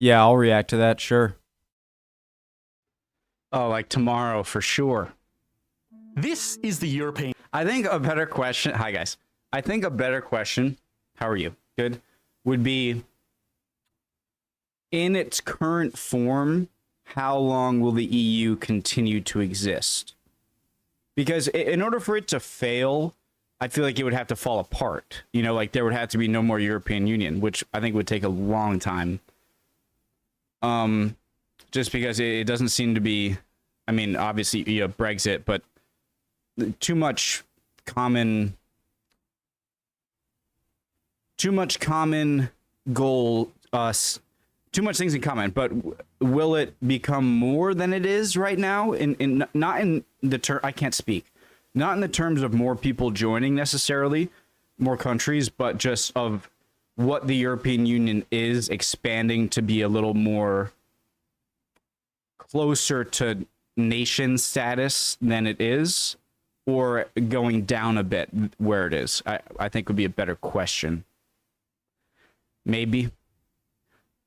Yeah, I'll react to that, sure. Oh, like tomorrow for sure. This is the European... I think a better question... Hi, guys. I think a better question... How are you? Good? Would be... In its current form, how long will the EU continue to exist? Because in order for it to fail, I feel like it would have to fall apart. You know, like there would have to be no more European Union, which I think would take a long time. Just because it doesn't seem to be, I mean, obviously, you know, Brexit, but too much common goal, too much things in common, but will it become more than it is right now? Not in the term, I can't speak, not in the terms of more people joining necessarily, more countries, but just of what the European Union is expanding to be a little more closer to nation status than it is, or going down a bit where it is. I think would be a better question. Maybe.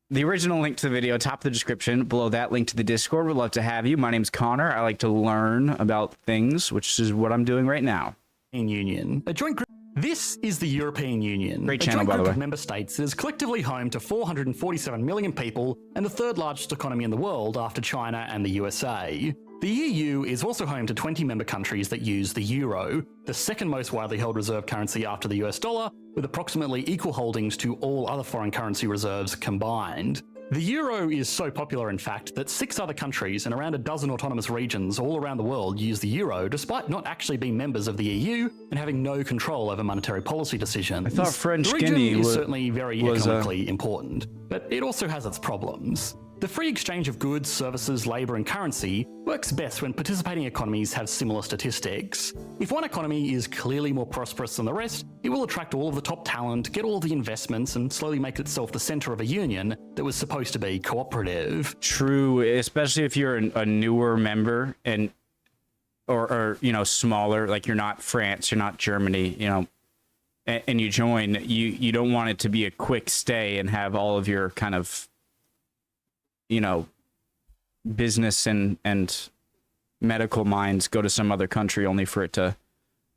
The original link to the video, top of the description. Below that, link to the Discord. We'd love to have you. My name's Connor. I like to learn about things, which is what I'm doing right now. Union. A joint group. This is the European Union. Great channel, by the way. A joint group of member states that is collectively home to 447 million people and the third largest economy in the world after China and the USA. The EU is also home to 20 member countries that use the euro, the second most widely held reserve currency after the US dollar, with approximately equal holdings to all other foreign currency reserves combined. The euro is so popular, in fact, that 6 other countries and around a dozen autonomous regions all around the world use the euro despite not actually being members of the EU and having no control over monetary policy decisions. I thought French the region Guinea is certainly very economically important, but it also has its problems. The free exchange of goods, services, labour and currency works best when participating economies have similar statistics. If one economy is clearly more prosperous than the rest, it will attract all of the top talent, get all of the investments and slowly make itself the centre of a union that was supposed to be cooperative. True, especially if you're a newer member and or you know, smaller, like you're not France, you're not Germany, you know, and you join, you don't want it to be a quick stay and have all of your kind of, you know, business and medical minds go to some other country only for it to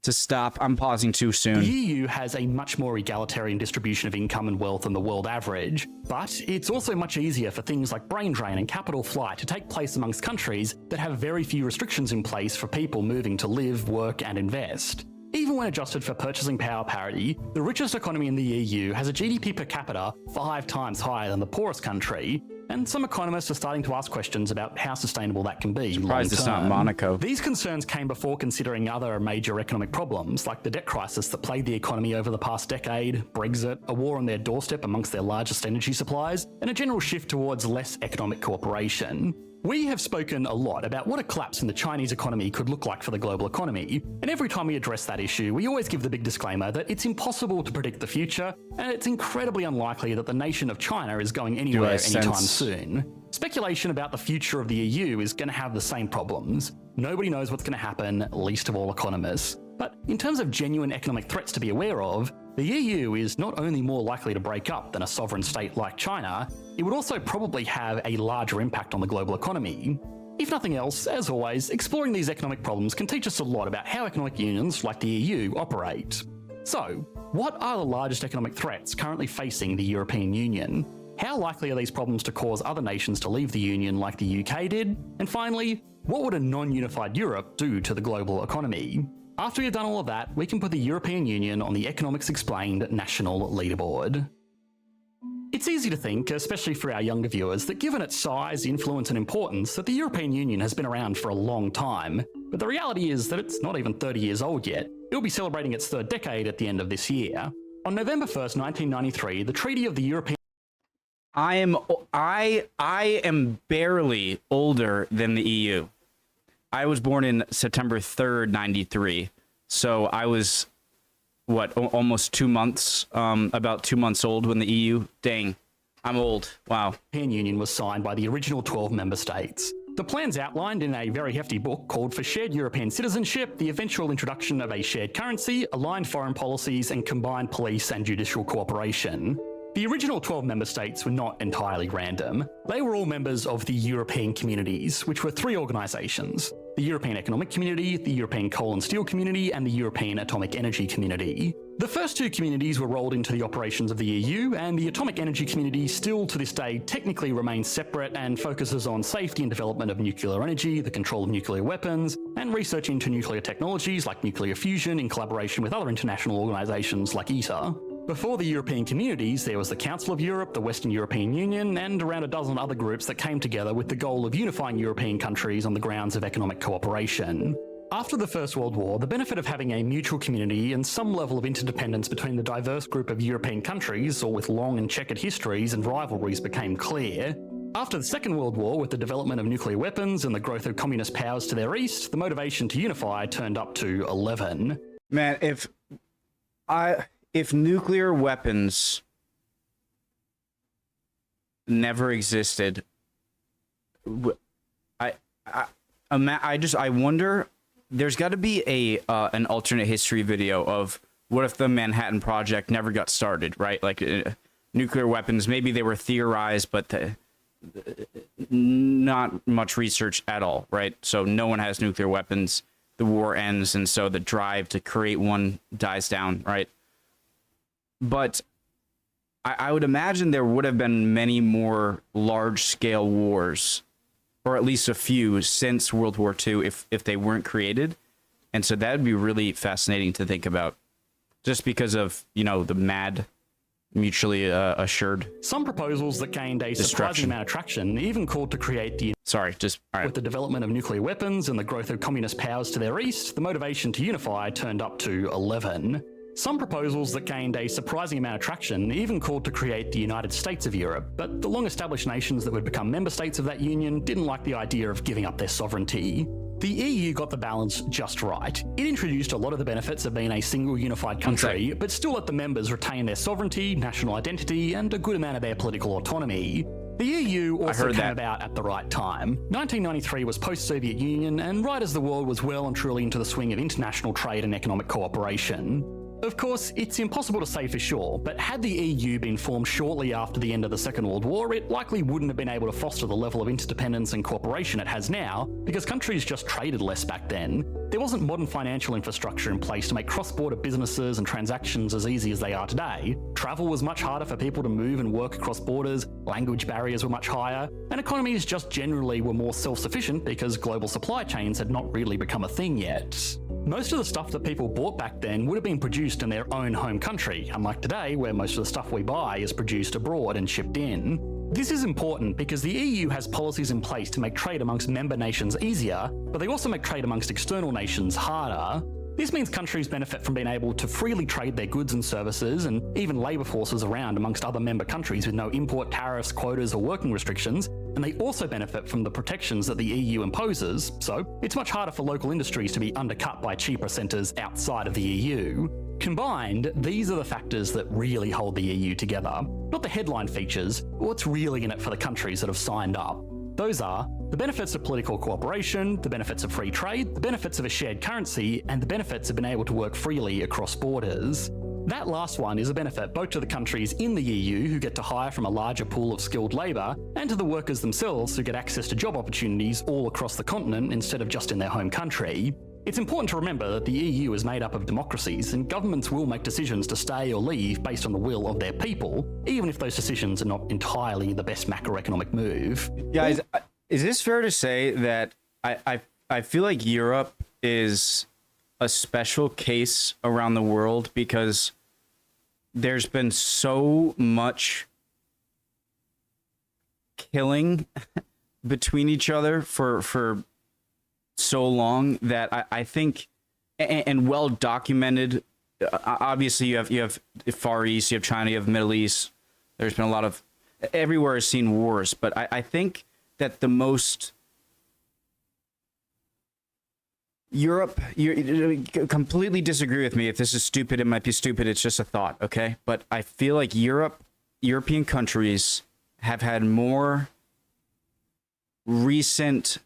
stop. I'm pausing too soon. The EU has a much more egalitarian distribution of income and wealth than the world average, but it's also much easier for things like brain drain and capital flight to take place amongst countries that have very few restrictions in place for people moving to live, work and invest. Even when adjusted for purchasing power parity, the richest economy in the EU has a GDP per capita 5 times higher than the poorest country, and some economists are starting to ask questions about how sustainable that can be. Surprised it's not Monaco. These concerns came before considering other major economic problems, like the debt crisis that plagued the economy over the past decade, Brexit, a war on their doorstep amongst their largest energy supplies, and a general shift towards less economic cooperation. We have spoken a lot about what a collapse in the Chinese economy could look like for the global economy, and every time we address that issue, we always give the big disclaimer that it's impossible to predict the future, and it's incredibly unlikely that the nation of China is going anywhere anytime soon. Speculation about the future of the EU is going to have the same problems. Nobody knows what's going to happen, least of all economists. But in terms of genuine economic threats to be aware of, the EU is not only more likely to break up than a sovereign state like China, it would also probably have a larger impact on the global economy. If nothing else, as always, exploring these economic problems can teach us a lot about how economic unions like the EU operate. So, what are the largest economic threats currently facing the European Union? How likely are these problems to cause other nations to leave the Union like the UK did? And finally, what would a non-unified Europe do to the global economy? After we've done all of that, we can put the European Union on the Economics Explained national leaderboard. It's easy to think, especially for our younger viewers, that given its size, influence and importance, that the European Union has been around for a long time. But the reality is that it's not even 30 years old yet. It'll be celebrating its 3rd decade at the end of this year. On November 1st, 1993, the Treaty of the European... I am barely older than the EU. I was born in September 3rd, 93. So I was, what, almost 2 months, about 2 months old when the EU, dang, I'm old, wow. The European Union was signed by the original 12 member states. The plans outlined in a very hefty book called for shared European citizenship, the eventual introduction of a shared currency, aligned foreign policies, and combined police and judicial cooperation. The original 12 member states were not entirely random. They were all members of the European Communities, which were 3 organisations: the European Economic Community, the European Coal and Steel Community, and the European Atomic Energy Community. The first 2 communities were rolled into the operations of the EU, and the Atomic Energy Community still to this day technically remains separate and focuses on safety and development of nuclear energy, the control of nuclear weapons, and research into nuclear technologies like nuclear fusion in collaboration with other international organisations like ITER. Before the European Communities, there was the Council of Europe, the Western European Union, and around a dozen other groups that came together with the goal of unifying European countries on the grounds of economic cooperation. After the First World War, the benefit of having a mutual community and some level of interdependence between the diverse group of European countries, or with long and checkered histories and rivalries, became clear. After the Second World War, with the development of nuclear weapons and the growth of communist powers to their east, the motivation to unify turned up to 11. Man, if nuclear weapons never existed, I wonder. There's got to be an alternate history video of what if the Manhattan Project never got started, right? Like nuclear weapons, maybe they were theorized, but not much research at all, right? So no one has nuclear weapons. The war ends, and so the drive to create one dies down, right? But I would imagine there would have been many more large-scale wars, or at least a few, since World War II if they weren't created. And so that would be really fascinating to think about, just because of, you know, the mad, mutually assured Some proposals that gained a surprising amount of traction even called to create the... With the development of nuclear weapons and the growth of communist powers to their east, the motivation to unify turned up to 11. Some proposals that gained a surprising amount of traction even called to create the United States of Europe, but the long-established nations that would become member states of that union didn't like the idea of giving up their sovereignty. The EU got the balance just right. It introduced a lot of the benefits of being a single unified country, but still let the members retain their sovereignty, national identity, and a good amount of their political autonomy. The EU also came about at the right time. 1993 was post-Soviet Union, and right as the world was well and truly into the swing of international trade and economic cooperation. Of course, it's impossible to say for sure, but had the EU been formed shortly after the end of the Second World War, it likely wouldn't have been able to foster the level of interdependence and cooperation it has now, because countries just traded less back then. There wasn't modern financial infrastructure in place to make cross-border businesses and transactions as easy as they are today. Travel was much harder for people to move and work across borders, language barriers were much higher, and economies just generally were more self-sufficient because global supply chains had not really become a thing yet. Most of the stuff that people bought back then would have been produced in their own home country, unlike today where most of the stuff we buy is produced abroad and shipped in. This is important because the EU has policies in place to make trade amongst member nations easier, but they also make trade amongst external nations harder. This means countries benefit from being able to freely trade their goods and services and even labour forces around amongst other member countries with no import tariffs, quotas or working restrictions, and they also benefit from the protections that the EU imposes, so it's much harder for local industries to be undercut by cheaper centres outside of the EU. Combined, these are the factors that really hold the EU together. Not the headline features, but what's really in it for the countries that have signed up. Those are the benefits of political cooperation, the benefits of free trade, the benefits of a shared currency, and the benefits of being able to work freely across borders. That last one is a benefit both to the countries in the EU who get to hire from a larger pool of skilled labour, and to the workers themselves who get access to job opportunities all across the continent instead of just in their home country. It's important to remember that the EU is made up of democracies, and governments will make decisions to stay or leave based on the will of their people, even if those decisions are not entirely the best macroeconomic move. Guys, is this fair to say that I feel like Europe is a special case around the world because there's been so much killing between each other for so long that I think, and well documented. Obviously, you have Far East, you have China, you have Middle East. There's been a lot of, everywhere has seen wars, but I think that the most Europe, you completely disagree with me. If this is stupid, it might be stupid. It's just a thought, okay? But I feel like European countries have had more recent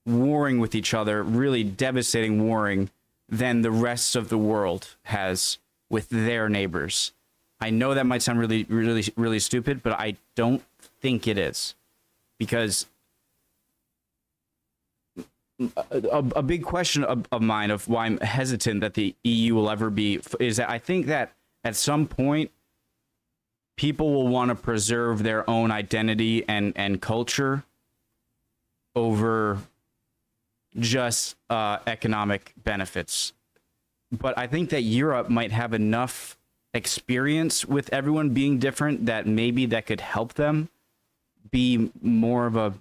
warring with each other, really devastating warring, than the rest of the world has with their neighbors. I know that might sound really, really, really stupid, but I don't think it is, because a big question of mine of why I'm hesitant that the EU will ever be is that I think that at some point people will want to preserve their own identity and culture over just economic benefits. But I think that Europe might have enough experience with everyone being different that maybe that could help them be more of a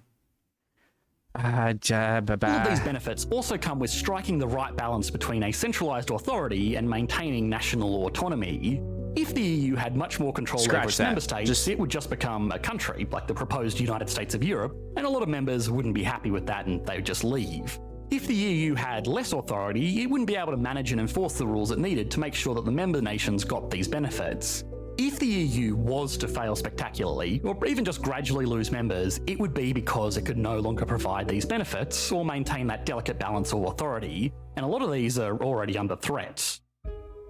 All of these benefits also come with striking the right balance between a centralized authority and maintaining national autonomy. If the EU had much more control over its member states, it would just become a country, like the proposed United States of Europe, and a lot of members wouldn't be happy with that and they would just leave. If the EU had less authority, it wouldn't be able to manage and enforce the rules it needed to make sure that the member nations got these benefits. If the EU was to fail spectacularly, or even just gradually lose members, it would be because it could no longer provide these benefits or maintain that delicate balance of authority, and a lot of these are already under threat.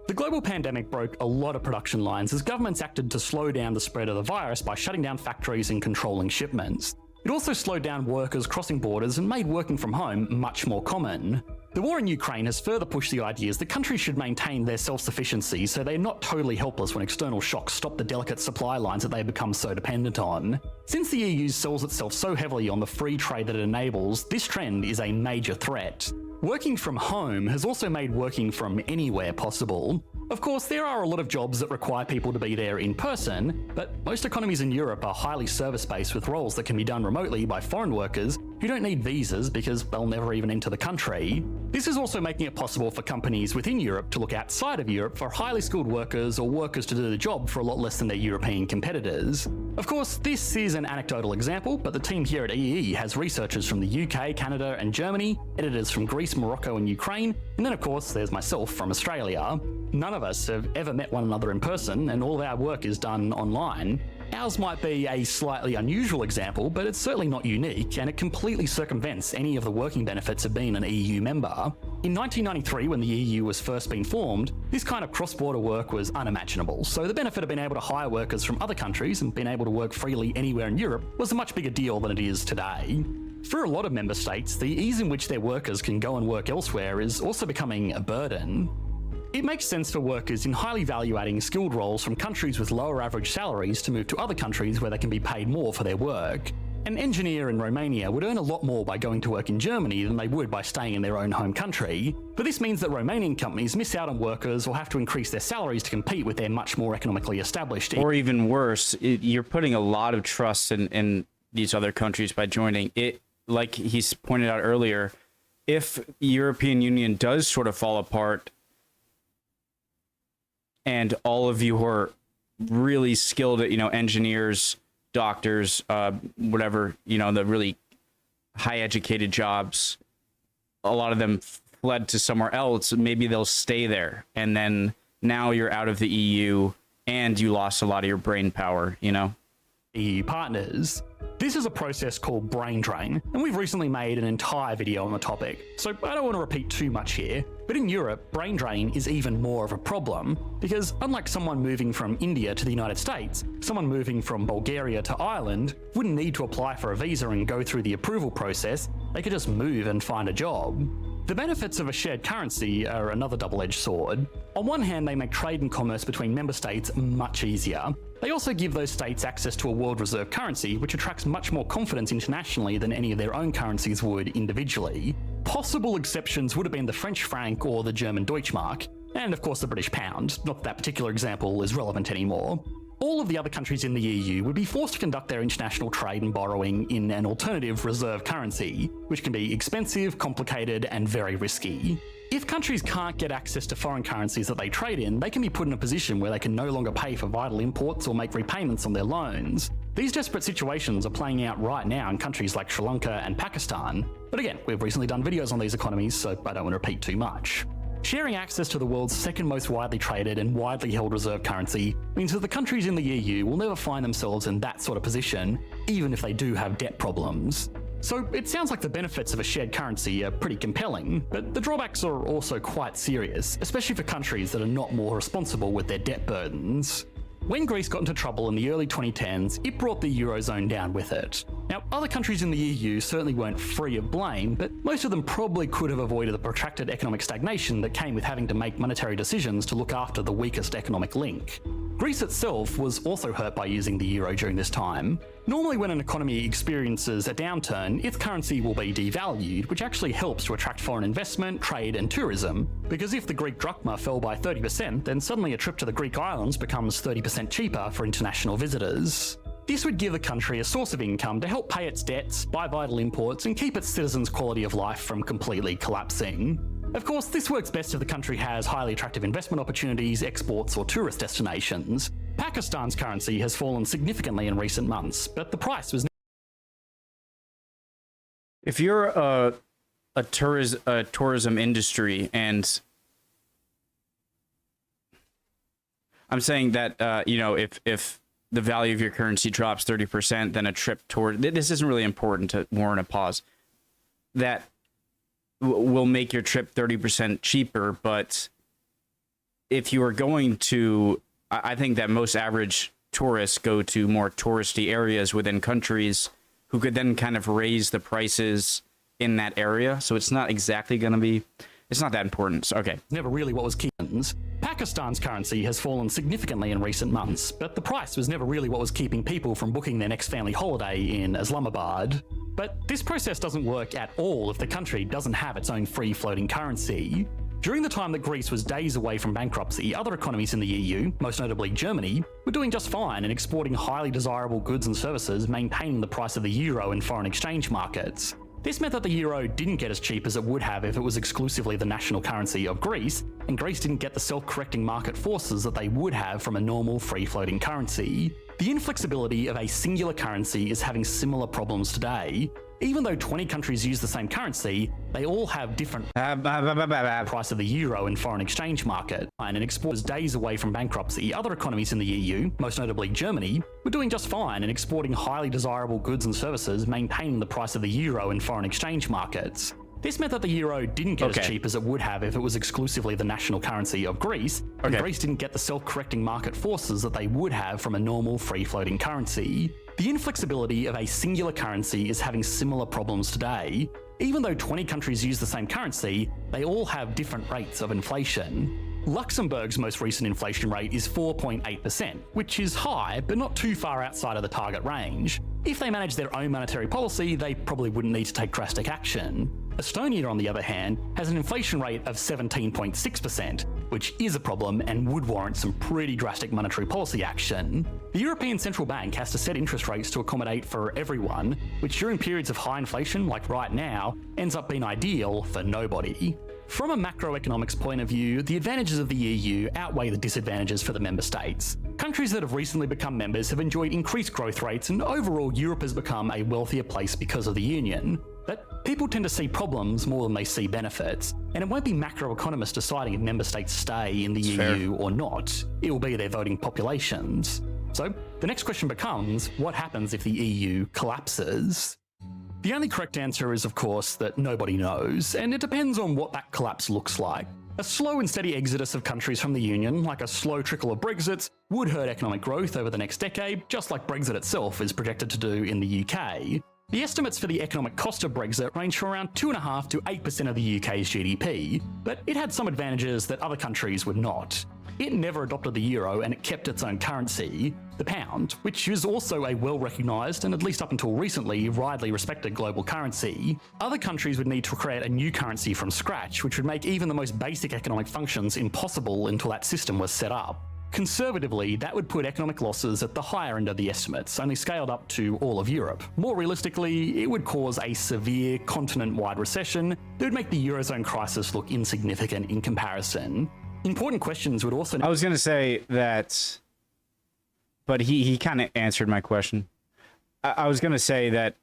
The global pandemic broke a lot of production lines as governments acted to slow down the spread of the virus by shutting down factories and controlling shipments. It also slowed down workers crossing borders and made working from home much more common. The war in Ukraine has further pushed the ideas that countries should maintain their self-sufficiency so they're not totally helpless when external shocks stop the delicate supply lines that they've become so dependent on. Since the EU sells itself so heavily on the free trade that it enables, this trend is a major threat. Working from home has also made working from anywhere possible. Of course, there are a lot of jobs that require people to be there in person, but most economies in Europe are highly service-based with roles that can be done remotely by foreign workers who don't need visas because they'll never even enter the country. This is also making it possible for companies within Europe to look outside of Europe for highly skilled workers or workers to do the job for a lot less than their European competitors. Of course, this is an anecdotal example, but the team here at EE has researchers from the UK, Canada and Germany, editors from Greece, Morocco and Ukraine, and then of course there's myself from Australia. None of us have ever met one another in person, and all of our work is done online. Ours might be a slightly unusual example, but it's certainly not unique, and it completely circumvents any of the working benefits of being an EU member. In 1993, when the EU was first being formed, this kind of cross-border work was unimaginable, so the benefit of being able to hire workers from other countries and being able to work freely anywhere in Europe was a much bigger deal than it is today. For a lot of member states, the ease in which their workers can go and work elsewhere is also becoming a burden. It makes sense for workers in highly value-adding skilled roles from countries with lower average salaries to move to other countries where they can be paid more for their work. An engineer in Romania would earn a lot more by going to work in Germany than they would by staying in their own home country, but this means that Romanian companies miss out on workers or have to increase their salaries to compete with their much more economically established. Or even worse, you're putting a lot of trust in these other countries by joining it. Like he's pointed out earlier, if European Union does sort of fall apart, and all of you who are really skilled at, engineers, doctors, whatever, the really high educated jobs, a lot of them fled to somewhere else. Maybe they'll stay there. And then now you're out of the EU and you lost a lot of your brain power, EU partners. This is a process called brain drain, and we've recently made an entire video on the topic, so I don't want to repeat too much here, but in Europe, brain drain is even more of a problem, because unlike someone moving from India to the United States, someone moving from Bulgaria to Ireland wouldn't need to apply for a visa and go through the approval process. They could just move and find a job. The benefits of a shared currency are another double-edged sword. On one hand, they make trade and commerce between member states much easier. They also give those states access to a world reserve currency, which attracts much more confidence internationally than any of their own currencies would individually. Possible exceptions would have been the French franc or the German Deutschmark, and of course the British pound, not that that particular example is relevant anymore. All of the other countries in the EU would be forced to conduct their international trade and borrowing in an alternative reserve currency, which can be expensive, complicated, and very risky. If countries can't get access to foreign currencies that they trade in, they can be put in a position where they can no longer pay for vital imports or make repayments on their loans. These desperate situations are playing out right now in countries like Sri Lanka and Pakistan. But again, we've recently done videos on these economies, so I don't want to repeat too much. Sharing access to the world's second most widely traded and widely held reserve currency means that the countries in the EU will never find themselves in that sort of position, even if they do have debt problems. So it sounds like the benefits of a shared currency are pretty compelling, but the drawbacks are also quite serious, especially for countries that are not more responsible with their debt burdens. When Greece got into trouble in the early 2010s, it brought the Eurozone down with it. Now, other countries in the EU certainly weren't free of blame, but most of them probably could have avoided the protracted economic stagnation that came with having to make monetary decisions to look after the weakest economic link. Greece itself was also hurt by using the euro during this time. Normally when an economy experiences a downturn, its currency will be devalued, which actually helps to attract foreign investment, trade and tourism. Because if the Greek drachma fell by 30%, then suddenly a trip to the Greek islands becomes 30% cheaper for international visitors. This would give the country a source of income to help pay its debts, buy vital imports and keep its citizens' quality of life from completely collapsing. Of course, this works best if the country has highly attractive investment opportunities, exports or tourist destinations. Pakistan's currency has fallen significantly in recent months, but the price was... If you're a tourism industry, and I'm saying that, you know, if the value of your currency drops 30%, then a trip toward... This isn't really important to warrant a pause. That will make your trip 30% cheaper, but if you are going to... I think that most average tourists go to more touristy areas within countries who could then kind of raise the prices in that area. So it's not exactly going to be... It's not that important. So, okay. Never really what was keeping. Pakistan's currency has fallen significantly in recent months, but the price was never really what was keeping people from booking their next family holiday in Islamabad. But this process doesn't work at all if the country doesn't have its own free-floating currency. During the time that Greece was days away from bankruptcy, other economies in the EU, most notably Germany, were doing just fine and exporting highly desirable goods and services, maintaining the price of the euro in foreign exchange markets. This meant that the euro didn't get as cheap as it would have if it was exclusively the national currency of Greece, and Greece didn't get the self-correcting market forces that they would have from a normal free-floating currency. The inflexibility of a singular currency is having similar problems today. Even though 20 countries use the same currency, they all have different price of the euro in foreign exchange market, and exporters days away from bankruptcy. Other economies in the EU, most notably Germany, were doing just fine and exporting highly desirable goods and services, maintaining the price of the euro in foreign exchange markets. This meant that the euro didn't get as cheap as it would have if it was exclusively the national currency of Greece, and Greece didn't get the self-correcting market forces that they would have from a normal free-floating currency. The inflexibility of a singular currency is having similar problems today. Even though 20 countries use the same currency, they all have different rates of inflation. Luxembourg's most recent inflation rate is 4.8%, which is high, but not too far outside of the target range. If they manage their own monetary policy, they probably wouldn't need to take drastic action. Estonia, on the other hand, has an inflation rate of 17.6%, which is a problem and would warrant some pretty drastic monetary policy action. The European Central Bank has to set interest rates to accommodate for everyone, which during periods of high inflation, like right now, ends up being ideal for nobody. From a macroeconomics point of view, the advantages of the EU outweigh the disadvantages for the member states. Countries that have recently become members have enjoyed increased growth rates, and overall Europe has become a wealthier place because of the Union. But people tend to see problems more than they see benefits, and it won't be macroeconomists deciding if member states stay in the EU or not. It will be their voting populations. So the next question becomes, what happens if the EU collapses? The only correct answer is, of course, that nobody knows, and it depends on what that collapse looks like. A slow and steady exodus of countries from the Union, like a slow trickle of Brexits, would hurt economic growth over the next decade, just like Brexit itself is projected to do in the UK. The estimates for the economic cost of Brexit range from around 2.5% to 8% of the UK's GDP, but it had some advantages that other countries would not. It never adopted the euro and it kept its own currency, the pound, which is also a well-recognised and, at least up until recently, widely respected global currency. Other countries would need to create a new currency from scratch, which would make even the most basic economic functions impossible until that system was set up. Conservatively, that would put economic losses at the higher end of the estimates, only scaled up to all of Europe. More realistically, it would cause a severe continent-wide recession that would make the Eurozone crisis look insignificant in comparison. Important questions would also... I was going to say that, but he kind of answered my question. I was going to say that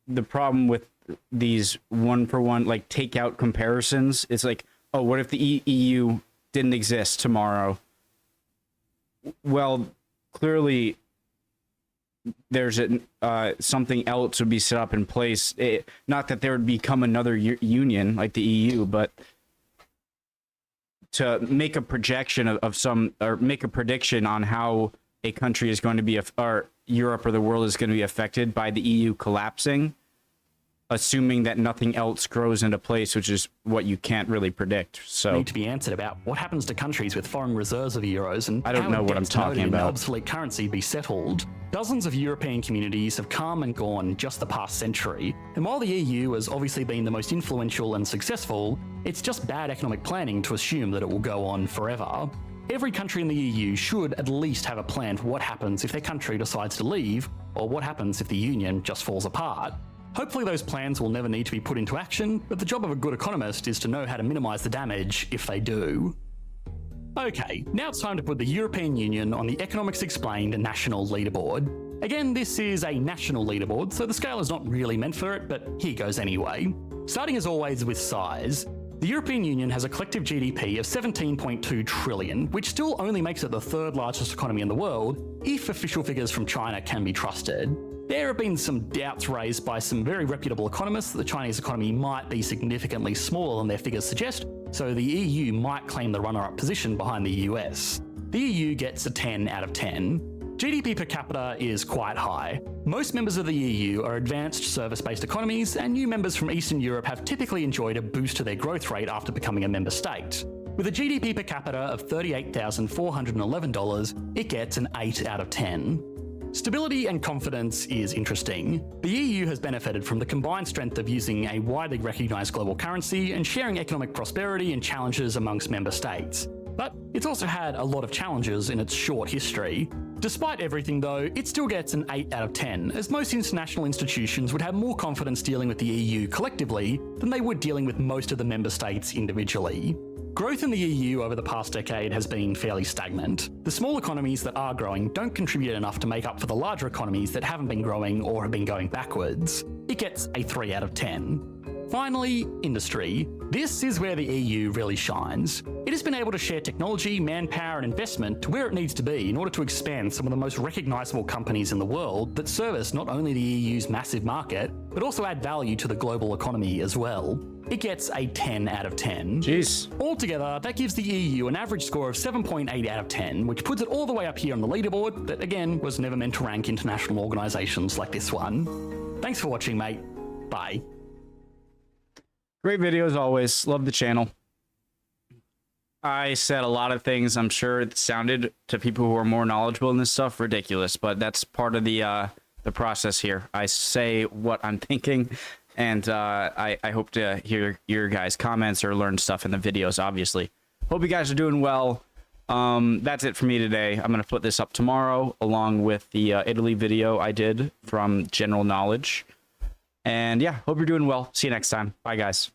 the problem with these one-for-one, like, takeout comparisons, it's like, oh, what if the EU didn't exist tomorrow? Well, clearly there's something else would be set up in place. Not that there would become another union like the EU, but to make a projection of some, or make a prediction on how a country is going to be, or Europe or the world is going to be affected by the EU collapsing, assuming that nothing else grows into place, which is what you can't really predict. So need to be answered about what happens to countries with foreign reserves of euros and I don't know what I'm talking about. Obsolete currency be settled. Dozens of European communities have come and gone just the past century, and while the EU has obviously been the most influential and successful, it's just bad economic planning to assume that it will go on forever. Every country in the EU should at least have a plan for what happens if their country decides to leave, or what happens if the union just falls apart. Hopefully those plans will never need to be put into action, but the job of a good economist is to know how to minimise the damage if they do. Okay, now it's time to put the European Union on the Economics Explained national leaderboard. Again, this is a national leaderboard, so the scale is not really meant for it, but here goes anyway. Starting as always with size, the European Union has a collective GDP of 17.2 trillion, which still only makes it the third largest economy in the world, if official figures from China can be trusted. There have been some doubts raised by some very reputable economists that the Chinese economy might be significantly smaller than their figures suggest, so the EU might claim the runner-up position behind the US. The EU gets a 10 out of 10. GDP per capita is quite high. Most members of the EU are advanced service-based economies, and new members from Eastern Europe have typically enjoyed a boost to their growth rate after becoming a member state. With a GDP per capita of $38,411, it gets an 8 out of 10. Stability and confidence is interesting. The EU has benefited from the combined strength of using a widely recognised global currency and sharing economic prosperity and challenges amongst member states. But it's also had a lot of challenges in its short history. Despite everything though, it still gets an 8 out of 10, as most international institutions would have more confidence dealing with the EU collectively than they would dealing with most of the member states individually. Growth in the EU over the past decade has been fairly stagnant. The small economies that are growing don't contribute enough to make up for the larger economies that haven't been growing or have been going backwards. It gets a 3 out of 10. Finally, industry. This is where the EU really shines. It has been able to share technology, manpower and investment to where it needs to be in order to expand some of the most recognisable companies in the world that service not only the EU's massive market, but also add value to the global economy as well. It gets a 10 out of 10. Jeez. Altogether, that gives the EU an average score of 7.8 out of 10, which puts it all the way up here on the leaderboard that, again, was never meant to rank international organisations like this one. Thanks for watching, mate. Bye. Great video as always. Love the channel. I said a lot of things, I'm sure it sounded to people who are more knowledgeable in this stuff ridiculous, but that's part of the process here. I say what I'm thinking, and I hope to hear your guys' comments or learn stuff in the videos, obviously. Hope you guys are doing well. That's it for me today. I'm going to put this up tomorrow, along with the Italy video I did from General Knowledge. And yeah, hope you're doing well. See you next time. Bye, guys.